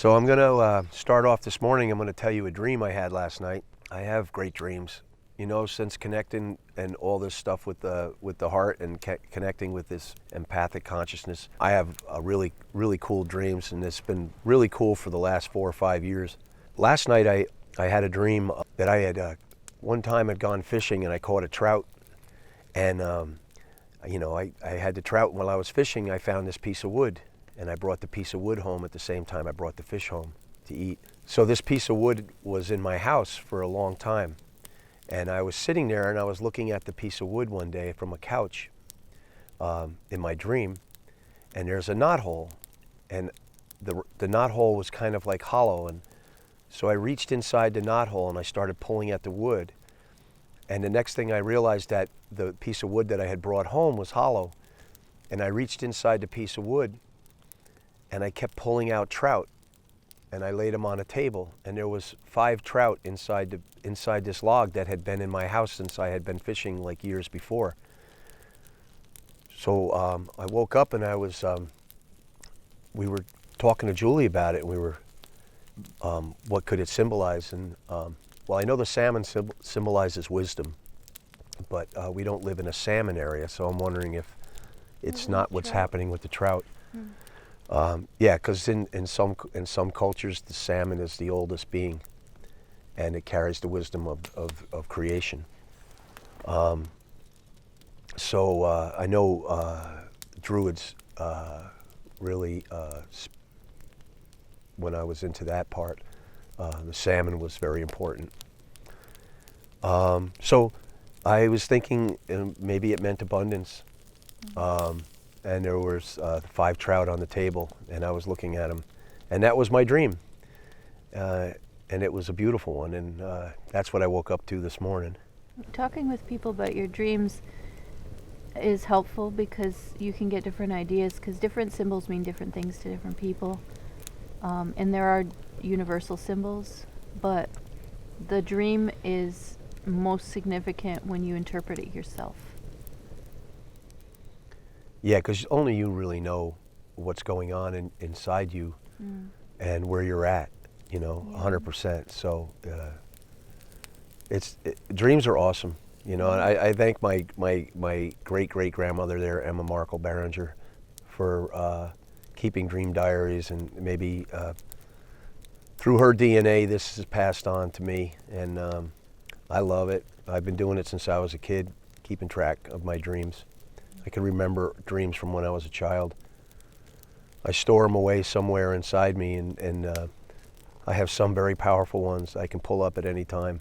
So I'm going to start off this morning. I'm going to tell you a dream I had last night. I have great dreams. You know, since connecting and all this stuff with the heart and connecting with this empathic consciousness, I have a really cool dreams, and it's been really cool for the last 4 or 5 years. Last night I had a dream that I had one time had gone fishing and I caught a trout, and I had the trout. While I was fishing, I found this piece of wood, and I brought the piece of wood home at the same time I brought the fish home to eat. So this piece of wood was in my house for a long time. And I was sitting there and I was looking at the piece of wood one day from a couch in my dream, and there's a knothole, and the knothole was kind of like hollow, and so I reached inside the knothole and I started pulling at the wood, and the next thing I realized that the piece of wood that I had brought home was hollow, and I reached inside the piece of wood and I kept pulling out trout, and I laid them on a table, and there was 5 trout inside this log that had been in my house since I had been fishing like years before. So I woke up and we were talking to Julie about it, and we were, what could it symbolize? And well, I know the salmon symbolizes wisdom, but we don't live in a salmon area, so I'm wondering if it's not what's happening with the trout. Yeah, because in some cultures, the salmon is the oldest being, and it carries the wisdom of creation. So I know Druids really, when I was into that part, the salmon was very important. So I was thinking maybe it meant abundance. And there was 5 trout on the table, and I was looking at them, and that was my dream, and it was a beautiful one, and that's what I woke up to this morning. Talking with people about your dreams is helpful because you can get different ideas, because different symbols mean different things to different people, and there are universal symbols, but the dream is most significant when you interpret it yourself. Yeah, because only you really know what's going on inside you and where you're at, 100%. So dreams are awesome, and I thank my great-great-grandmother there, Emma Markle Barringer, for keeping dream diaries, and maybe through her DNA this is passed on to me, and I love it. I've been doing it since I was a kid, keeping track of my dreams. I can remember dreams from when I was a child. I store them away somewhere inside me, and I have some very powerful ones I can pull up at any time.